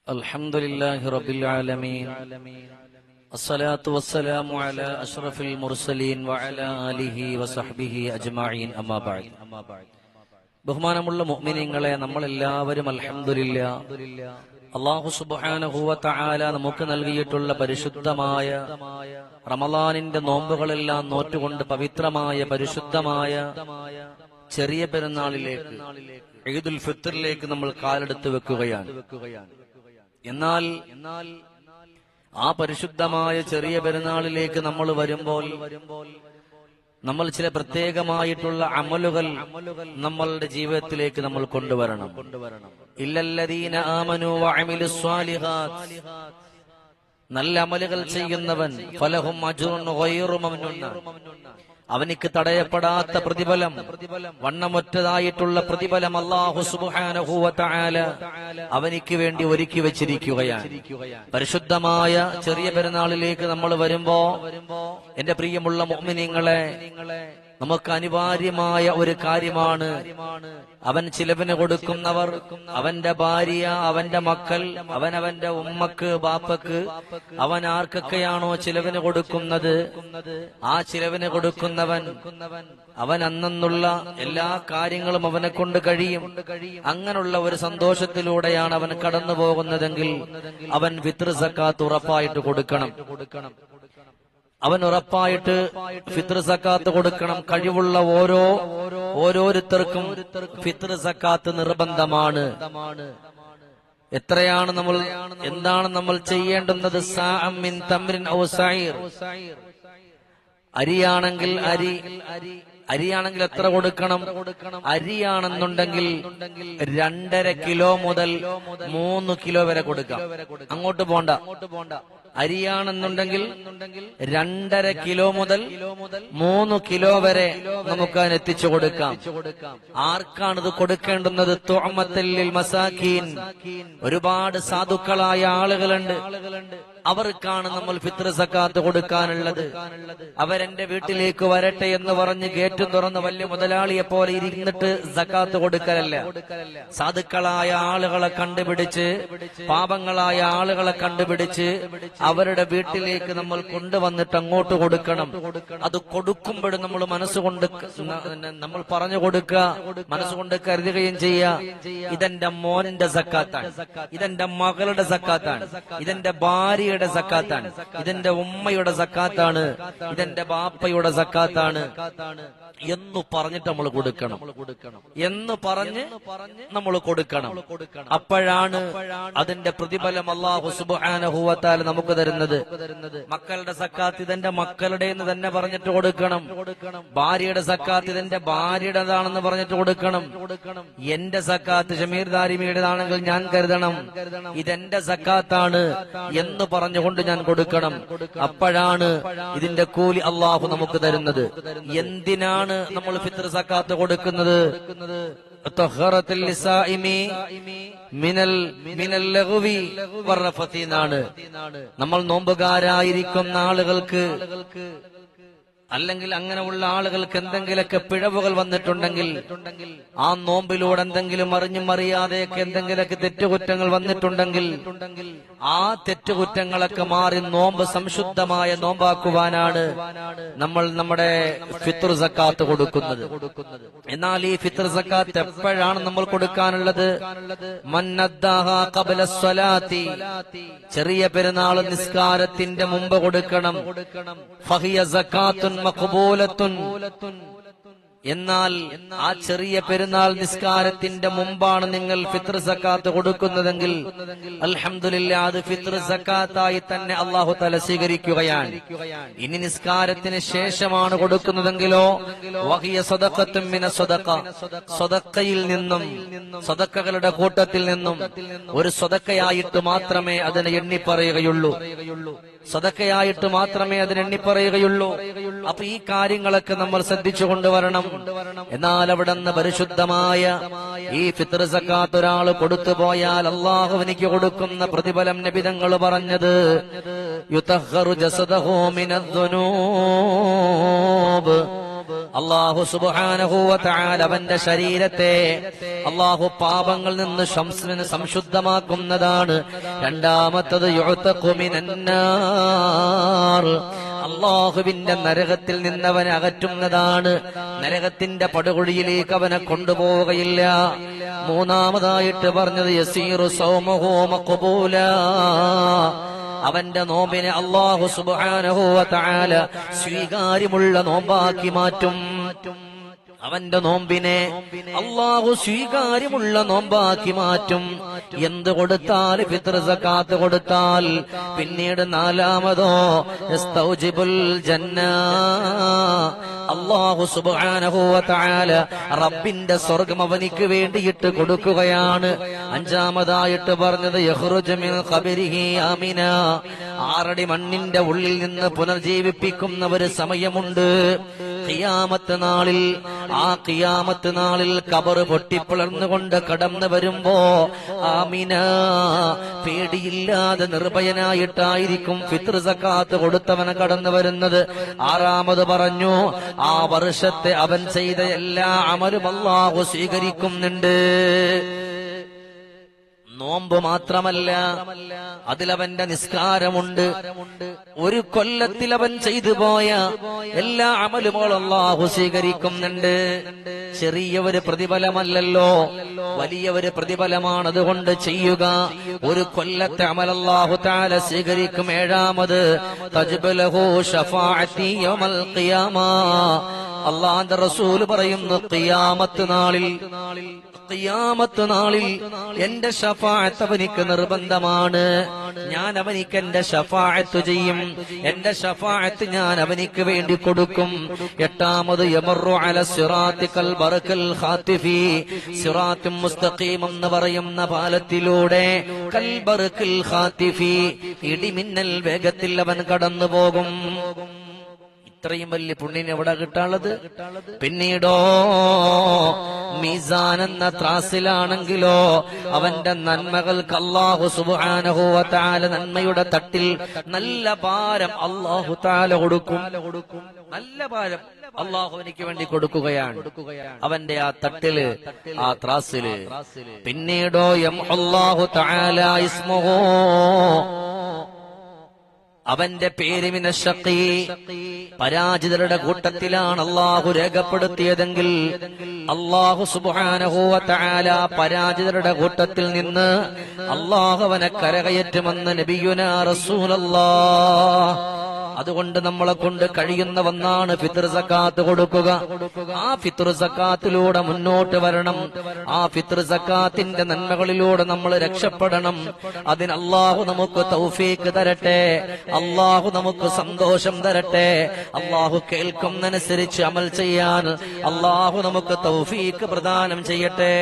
Alhamdulillahi Rabbil Alameen. As-salatu was-salamu ala ashrafil mursalin wa ala alihi wa sahbihi ajma'in amma ba'd. ബഹുമാനമുള്ള മുഅ്മിനീങ്ങളെ, നമ്മളെല്ലാവരും അൽഹംദുലില്ലാഹ് അല്ലാഹു സുബ്ഹാനഹു വ തആല നമുക്ക് നൽകിയിട്ടുള്ള പരിശുദ്ധമായ റമളാനിന്റെ നോമ്പുകളെല്ലാം നോറ്റുകൊണ്ട് പവിത്രമായ പരിശുദ്ധമായ ചെറിയ പെരുന്നാളിലേക്ക് ഈദുൽ ഫിത്റിലേക്ക് നമ്മൾ കാലെടുത്ത് വെക്കുകയാണ്. എന്നാൽ ആ പരിശുദ്ധമായ ചെറിയ പെരുന്നാളിലേക്ക് നമ്മൾ വരുമ്പോൾ നമ്മൾ ചില പ്രത്യേകമായിട്ടുള്ള അമലുകൾ നമ്മളുടെ ജീവിതത്തിലേക്ക് നമ്മൾ കൊണ്ടുവരണം. ഇല്ലല്ലദീന ആമനു വഅമിലുസ് സ്വാലിഹാത്ത്, നല്ല അമലുകൾ ചെയ്യുന്നവൻ ഫലഹും അജ്റുൻ ഗൈറു മംനൂൻ, അവനിക്ക് തടയപ്പെടാത്ത പ്രതിഫലം, വണ്ണമൊറ്റതായിട്ടുള്ള പ്രതിഫലം അല്ലാഹു സുബ്ഹാനഹു വ തആല അവനിക്ക് വേണ്ടി ഒരുക്കി വെച്ചിരിക്കുകയാണ്. പരിശുദ്ധമായ ചെറിയ പെരുന്നാളിലേക്ക് നമ്മൾ വരുമ്പോ എന്റെ പ്രിയമുള്ള മുഅ്മിനീങ്ങളെ, നമുക്ക് അനിവാര്യമായ ഒരു കാര്യമാണ് അവൻ ചിലവിന് കൊടുക്കുന്നവർ, അവന്റെ ഭാര്യ, അവന്റെ മക്കൾ, അവനവന്റെ ഉമ്മക്ക് ബാപ്പക്ക്, അവൻ ആർക്കൊക്കെയാണോ ചിലവിന് കൊടുക്കുന്നത്, ആ ചിലവിന് കൊടുക്കുന്നവൻ അവൻ അന്നുള്ള എല്ലാ കാര്യങ്ങളും അവനെ കൊണ്ട് കഴിയും. അങ്ങനെയുള്ള ഒരു സന്തോഷത്തിലൂടെയാണ് അവൻ കടന്നു പോകുന്നതെങ്കിൽ അവൻ ഫിത്ർ സക്കാത്ത് ഉറപ്പായിട്ട് കൊടുക്കണം. അവൻ ഉറപ്പായിട്ട് ഫിത്ർ സക്കാത്ത് കൊടുക്കണം. കഴിവുള്ള ഓരോരുത്തർക്കും ഫിത്ർ സക്കാത്ത് നിർബന്ധമാണ്. എത്രയാണ് നമ്മൾ, എന്താണ് നമ്മൾ ചെയ്യേണ്ടുന്നത്? സാഅം മിൻ തംറിൻ ഔ സഈർ, അരിയാണെങ്കിൽ അരിയാണെങ്കിൽ എത്ര കൊടുക്കണം? അരിയാണെന്നുണ്ടെങ്കിൽ 2.5 കിലോ മുതൽ 3 കിലോ വരെ കൊടുക്കാം. അങ്ങോട്ട് പോണ്ട. അരിയാണെന്നുണ്ടെങ്കിൽ 2.5 കിലോ മുതൽ 3 കിലോ വരെ നമുക്ക് അതിന് എത്തിച്ചു കൊടുക്കാം. ആർക്കാണിത് കൊടുക്കേണ്ടുന്നത്? തുഅമത്തൽ ലിൽ മസാകീൻ, ഒരുപാട് സാധുക്കളായ ആളുകളുണ്ട്, അവർക്കാണ് നമ്മൾ ഫിത്ർ സക്കാത്ത് കൊടുക്കാനുള്ളത്. അവരെന്റെ വീട്ടിലേക്ക് വരട്ടെ എന്ന് പറഞ്ഞ് ഗേറ്റും തുറന്ന് വലിയ മുതലാളിയെ പോലെ ഇരുന്നിട്ട് സക്കാത്ത് കൊടുക്കലല്ല. സാധുക്കളായ ആളുകളെ കണ്ടുപിടിച്ച്, പാപങ്ങളായ ആളുകളെ കണ്ടുപിടിച്ച് അവരുടെ വീട്ടിലേക്ക് നമ്മൾ കൊണ്ടുവന്നിട്ട് അങ്ങോട്ട് കൊടുക്കണം. അത് കൊടുക്കുമ്പോഴും നമ്മൾ മനസ്സുകൊണ്ട് നമ്മൾ പറഞ്ഞു കൊടുക്കുക, മനസ്സുകൊണ്ട് കരുതുകയും ചെയ്യുക, ഇതെന്റെ മോന്റെ സക്കാത്താണ്, ഇതെന്റെ മകളുടെ സക്കാത്താണ്, ഇതെന്റെ ഭാര്യ സക്കാത്താണ്, ഇതെന്റെ ഉമ്മയുടെ സക്കാത്താണ്, ഇതെന്റെ ബാപ്പയുടെ സക്കാത്താണ് എന്ന് പറഞ്ഞിട്ട് നമ്മൾ കൊടുക്കണം. എന്ന് പറഞ്ഞ് നമ്മൾ കൊടുക്കണം. അപ്പോഴാണ് അതിന്റെ പ്രതിഫലം അല്ലാഹു സുബ്ഹാനഹു വ തആല നമുക്ക് തരുന്നത്. മക്കളുടെ സക്കാത്ത് ഇതെന്റെ മക്കളുടെ എന്ന് തന്നെ പറഞ്ഞിട്ട് കൊടുക്കണം. ഭാര്യയുടെ സക്കാത്ത് ഇതെന്റെ ഭാര്യയുടേതാണെന്ന് പറഞ്ഞിട്ട് കൊടുക്കണം. എന്റെ സക്കാത്ത് ഷമീർ ദാരിമിയുടേതാണെങ്കിൽ ഞാൻ കരുതണം ഇതെന്റെ സക്കാത്താണ് എന്ന് പറഞ്ഞുകൊണ്ട് ഞാൻ കൊടുക്കണം. അപ്പോഴാണ് ഇതിന്റെ കൂലി അല്ലാഹു നമുക്ക് തരുന്നത്. എന്തിനാണ് നമ്മൾ ഫിത്ർ സക്കാത്ത് കൊടുക്കുന്നത്? തഹറത്തുൽ ലിസാഇമി മിനൽ ലഗ്വി വറഫത്തി എന്നാണ്. നമ്മൾ നോമ്പുകാരായിരിക്കുന്ന ആളുകൾക്ക്, അല്ലെങ്കിൽ അങ്ങനെയുള്ള ആളുകൾക്ക് എന്തെങ്കിലൊക്കെ പിഴവുകൾ വന്നിട്ടുണ്ടെങ്കിൽ, ആ നോമ്പിലൂടെ എന്തെങ്കിലും അറിഞ്ഞും അറിയാതെയൊക്കെ എന്തെങ്കിലൊക്കെ തെറ്റുകുറ്റങ്ങൾ വന്നിട്ടുണ്ടെങ്കിൽ, ആ തെറ്റുകുറ്റങ്ങളൊക്കെ മാറി നോമ്പ് സംശുദ്ധമായ നോമ്പാക്കുവാനാണ് നമ്മൾ നമ്മുടെ ഫിത്ർ സക്കാത്ത് കൊടുക്കുന്നത്. എന്നാൽ ഈ ഫിത്ർ സക്കാത്ത് എപ്പോഴാണ് നമ്മൾ കൊടുക്കാനുള്ളത്? മന്നദ്ദാഹാ ഖബ്ല സ്വലാത്തി, ചെറിയ പെരുന്നാൾ നിസ്കാരത്തിന്റെ മുമ്പ് കൊടുക്കണം. ഫഹിയ സക്കാത്തുൻ മഖ്ബൂലത്തുൻ, എന്നാൽ ആ ചെറിയ പെരുന്നാൾ നിസ്കാരത്തിന്റെ മുമ്പാണ് നിങ്ങൾ ഫിത്ർ സക്കാത്ത് കൊടുക്കുന്നതെങ്കിൽ അൽഹംദുലില്ലാഹ്, അത് ഫിത്ർ സക്കാത്തായി തന്നെ അല്ലാഹു തആല സ്വീകരിക്കുകയാണ്. ഇനി നിസ്കാരത്തിന് ശേഷമാണ് കൊടുക്കുന്നതെങ്കിലോ വഹിയ സദഖത്തുൻ മിന സദഖ, സദഖയിൽ നിന്നും, സദഖകളുടെ കൂട്ടത്തിൽ നിന്നും ഒരു സദഖയായിട്ട് മാത്രമേ അതിനെ എണ്ണി പറയുകയുള്ളൂ. സദഖയായിട്ട് മാത്രമേ അതിനെ എണ്ണി പറയുകയുള്ളൂ. അപ്പൊ ഈ കാര്യങ്ങളൊക്കെ നമ്മൾ ശ്രദ്ധിച്ചു കൊണ്ടുവരണം. എന്നാൽ അവിടെ നിന്ന് പരിശുദ്ധമായ ഈ ഫിത്ർ സക്കാത്ത് ഒരാൾ കൊടുത്തു പോയാൽ അല്ലാഹുവിനിക്ക് കൊടുക്കുന്ന പ്രതിഫലം നബി തങ്ങൾ പറഞ്ഞത് യുതഹറു ജസദഹു മിനദ്ദുനൂബ്, അല്ലാഹു സുബ്ഹാനഹു വ തആല അവന്റെ ശരീരത്തെ അല്ലാഹു പാപങ്ങളിൽ നിന്ന് സംശുദ്ധമാക്കുന്നതാണ്. രണ്ടാമത്തത് യുഅ്തഖു മിനന്നാർ, അല്ലാഹുവിന്റെ നരകത്തിൽ നിന്നവനെ അകറ്റുന്നതാണ്. നരകത്തിന്റെ പടുകുഴിയിലേക്ക് അവനെ കൊണ്ടുപോവുകയില്ല. മൂന്നാമതായിട്ട് പറഞ്ഞത് യസീറു സൗമഹു മഖ്ബൂലാ, അവന്റെ നോമ്പിനെ അല്ലാഹു സുബ്ഹാനഹു വ തആല സ്വീകാര്യമുള്ള നോമ്പാക്കി മാറ്റും. അവന്റെ നോമ്പിനെ അല്ലാഹു സ്വീകാര്യമുള്ള നോമ്പാക്കി മാറ്റും. എന്ത് കൊടുത്താൽ? ഫിത്ർ സകാത്ത് കൊടുത്താൽ. പിന്നീട് നാലാമതോ യസ്തൗജിബുൽ ജന്ന, അല്ലാഹു സുബ്ഹാനഹു വ തആല റബ്ബിന്റെ സ്വർഗ്ഗം അവനിക്ക് വേണ്ടിയിട്ട് കൊടുക്കുകയാണ്. അഞ്ചാമതായിട്ട് പറഞ്ഞത് യഖ്റുജു മിൻ ഖബരിഹി ആമിന, 6 അടി മണ്ണിന്റെ ഉള്ളിൽ നിന്ന് പുനർജീവിപ്പിക്കുന്ന ഒരു സമയമുണ്ട് ഖിയാമത്ത് നാളിൽ. ആ ഖിയാമത്ത് നാളിൽ ഖബർ പൊട്ടിപ്പിളർന്നുകൊണ്ട് കടന്നു വരുമ്പോ ആമിന, പേടിയില്ലാതെ നിർഭയനായിട്ടായിരിക്കും ഫിത്ർ സകാത്ത് കൊടുത്തവന് കടന്നു വരുന്നത്. ആറാമത് പറഞ്ഞു, ആ വർഷത്തെ അവൻ ചെയ്ത എല്ലാ അമലും അല്ലാഹു സ്വീകരിക്കുന്നുണ്ട്. നോമ്പ് മാത്രമല്ല, അതിലവന്റെ നിസ്കാരമുണ്ട്. ഒരു കൊല്ലത്തിൽ അവൻ ചെയ്തു പോയ എല്ലാ അമലുകളും അല്ലാഹു സ്വീകരിക്കുന്നുണ്ട്. ചെറിയ ഒരു പ്രതിഫലമല്ലല്ലോ, വലിയ ഒരു പ്രതിഫലമാണ്. അതുകൊണ്ട് ചെയ്യുക. ഒരു കൊല്ലത്തെ അമൽ അല്ലാഹു തആല സ്വീകരിക്കും. ഏഴാമത് തജ്ബലഹു ശഫാഅത്തി യൗമൽ ഖിയാമ, അല്ലാഹുവിന്റെ റസൂൽ പറയുന്നു, ഖിയാമത്ത് നാളിൽ എന്റെ ശഫാഅത്ത് അവനിക്ക് നിർബന്ധമാണ്. ഞാൻ അവനിക്ക് എന്റെ ശഫാഅത്ത് ചെയ്യും. എന്റെ ശഫാഅത്ത് ഞാൻ അവനിക്ക് വേണ്ടി കൊടുക്കും. എട്ടാമത് യമറു അല സിറാത്തി കൽ ബർക്കൽ ഖാതിഫി, സിറാത്തും മുസ്തഖീം എന്ന് പറയുന്ന പാലത്തിലൂടെ കൽ ബർക്കൽ ഖാതിഫി, ഇടിമിന്നൽ വേഗത്തിൽ അവൻ കടന്നു പോകും. ഇത്രയും വലിയ പുണ്യം എവിടെ കിട്ടാനുള്ളത്? പിന്നീടോ മീസാൻ എന്ന ത്രാസിലാണെങ്കിലോ അവന്റെ നന്മകൾക്ക് അല്ലാഹു സുബ്ഹാനഹു വ തആല നന്മയുടെ തട്ടിൽ നല്ല ഭാരം അല്ലാഹു തആല കൊടുക്കും. നല്ല ഭാരം അല്ലാഹു എനിക്ക് വേണ്ടി കൊടുക്കുകയാണ് അവന്റെ ആ തട്ടില്, ആ ത്രാസില്. പിന്നീടോ അല്ലാഹു തആല ഇസ്മുഹു, അവന്റെ പേര് മിനശ്ശഖീ, പരാജിതരുടെ കൂട്ടത്തിലാണ് അല്ലാഹു രേഖപ്പെടുത്തിയതെങ്കിൽ അല്ലാഹു സുബ്ഹാനഹു വ തആല പരാജിതരുടെ കൂട്ടത്തിൽ നിന്ന് അല്ലാഹു അവനെ കരകയറ്റുമെന്ന് നബിയുനാ റസൂലുള്ളാഹ്. അതുകൊണ്ട് നമ്മളെ കൊണ്ട് കഴിയുന്ന ഒന്നാണ് ഫിത്ർ സകാത്ത് കൊടുക്കുക. ആ ഫിത്ർ സകാത്തിലൂടെ മുന്നോട്ട് വരണം. ആ ഫിത്ർ സകാത്തിന്റെ നന്മകളിലൂടെ നമ്മൾ രക്ഷപ്പെടണം. അതിന് അല്ലാഹു നമുക്ക് തൗഫീഖ് തരട്ടെ. അല്ലാഹു നമുക്ക് സന്തോഷം തരട്ടെ. അല്ലാഹു കേൾക്കുന്നതനുസരിച്ച് അമൽ ചെയ്യാൻ അല്ലാഹു നമുക്ക് തൗഫീഖ് പ്രദാനം ചെയ്യട്ടെ.